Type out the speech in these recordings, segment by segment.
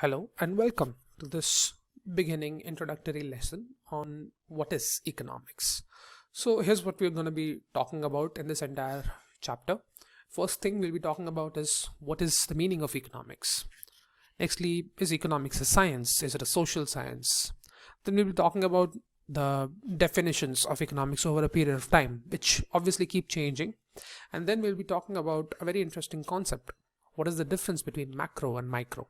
Hello and welcome to this beginning introductory lesson on what is economics. So here's what we're going to be talking about in this entire chapter. First thing we'll be talking about is what is the meaning of economics. Nextly, is economics a science? Is it a social science? Then we'll be talking about the definitions of economics over a period of time, which obviously keep changing. And then we'll be talking about a very interesting concept. What is the difference between macro and micro?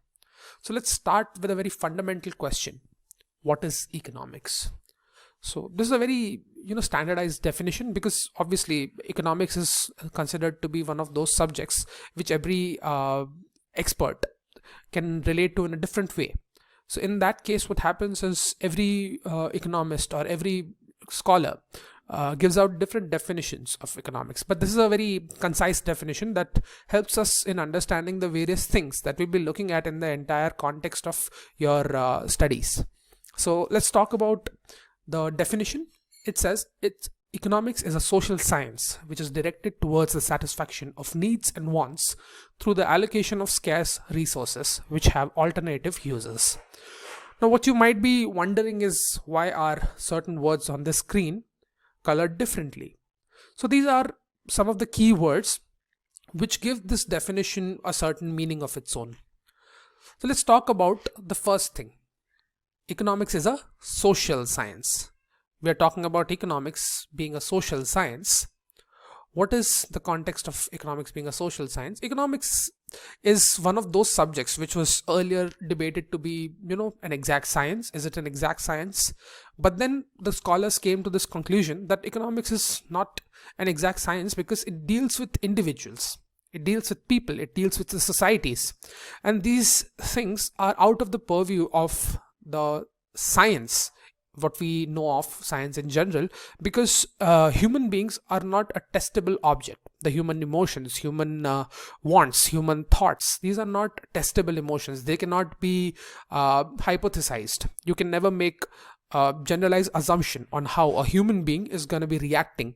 So let's start with a very fundamental question. What is economics? So this is a very standardized definition, because obviously economics is considered to be one of those subjects which every expert can relate to in a different way. So in that case, what happens is every economist or every scholar gives out different definitions of economics, but this is a very concise definition that helps us in understanding the various things that we'll be looking at in the entire context of your studies. So let's talk about the definition. It says economics is a social science which is directed towards the satisfaction of needs and wants through the allocation of scarce resources which have alternative uses. Now what you might be wondering is, why are certain words on the screen colored differently? So these are some of the key words which give this definition a certain meaning of its own. So let's talk about the first thing. Economics is a social science. We are talking about economics being a social science. What is the context of economics being a social science? Economics is one of those subjects which was earlier debated to be, an exact science. Is it an exact science? But then the scholars came to this conclusion that economics is not an exact science because it deals with individuals. It deals with people. It deals with the societies. And these things are out of the purview of the science, what we know of science in general, because human beings are not a testable object. The human emotions, human wants, human thoughts, these are not testable emotions. They cannot be hypothesized. You can never make a generalized assumption on how a human being is going to be reacting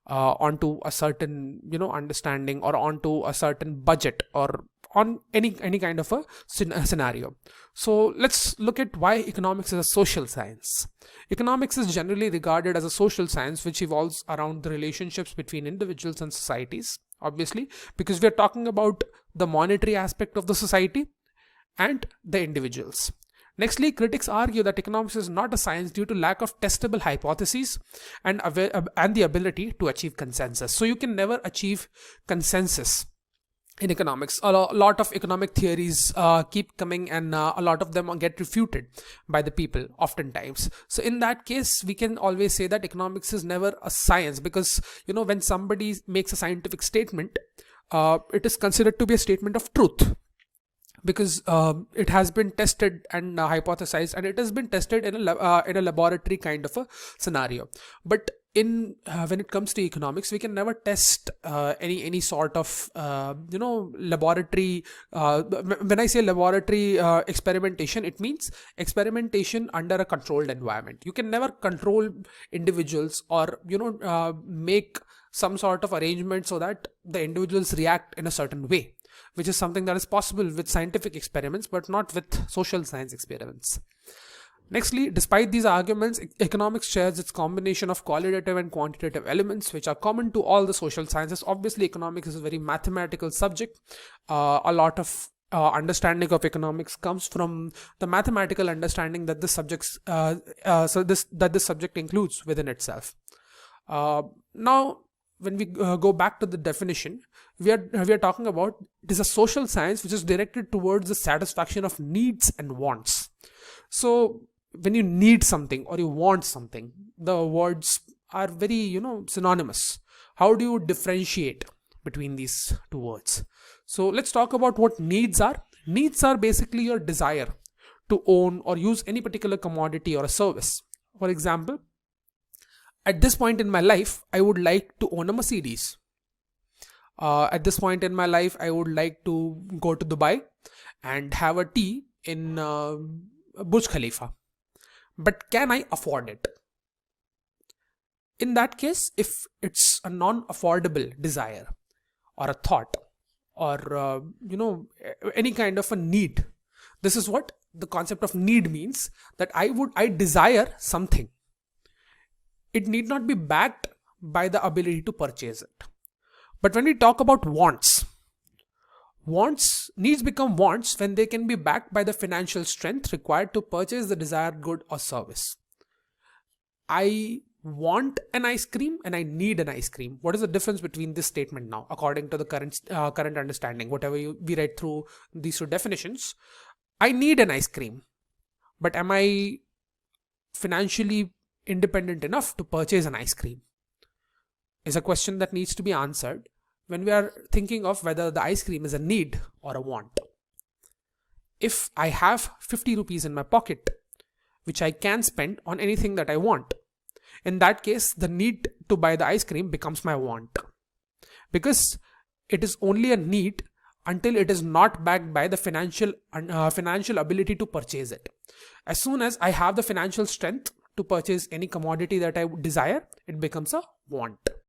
onto a certain understanding, or onto a certain budget, or on any kind of a scenario. So let's look at why economics is a social science. Economics is generally regarded as a social science which evolves around the relationships between individuals and societies, obviously, because we are talking about the monetary aspect of the society and the individuals. Nextly, critics argue that economics is not a science due to lack of testable hypotheses and the ability to achieve consensus. So you can never achieve consensus in economics. A lot of economic theories keep coming, and a lot of them get refuted by the people oftentimes. So in that case, we can always say that economics is never a science, because when somebody makes a scientific statement, it is considered to be a statement of truth, because it has been tested and hypothesized, and it has been tested in a laboratory kind of a scenario. But in when it comes to economics, we can never test any sort of laboratory. When I say laboratory experimentation, it means experimentation under a controlled environment. You can never control individuals, or make some sort of arrangement so that the individuals react in a certain way, which is something that is possible with scientific experiments but not with social science experiments. Nextly, despite these arguments, economics shares its combination of qualitative and quantitative elements which are common to all the social sciences. Obviously, economics is a very mathematical subject. A lot of understanding of economics comes from the mathematical understanding that this subject includes within itself. Now, when we go back to the definition, we are talking about, it is a social science which is directed towards the satisfaction of needs and wants. So when you need something or you want something, the words are very synonymous. How do you differentiate between these two words? So let's talk about what needs are. Needs are basically your desire to own or use any particular commodity or a service. For example, at this point in my life, I would like to own a Mercedes. At this point in my life, I would like to go to Dubai and have a tea in Burj Khalifa. But can I afford it? In that case, if it's a non-affordable desire or a thought, or any kind of a need, This is what the concept of need means, that I desire something. It need not be backed by the ability to purchase it. But when we talk about needs become wants when they can be backed by the financial strength required to purchase the desired good or service. I want an ice cream and I need an ice cream. What is the difference between this statement now, according to the current understanding? Whatever we read through these two definitions, I need an ice cream, but am I financially independent enough to purchase an ice cream? Is a question that needs to be answered when we are thinking of whether the ice cream is a need or a want. If I have 50 rupees in my pocket, which I can spend on anything that I want, in that case, the need to buy the ice cream becomes my want, because it is only a need until it is not backed by the financial ability to purchase it. As soon as I have the financial strength to purchase any commodity that I desire, it becomes a want.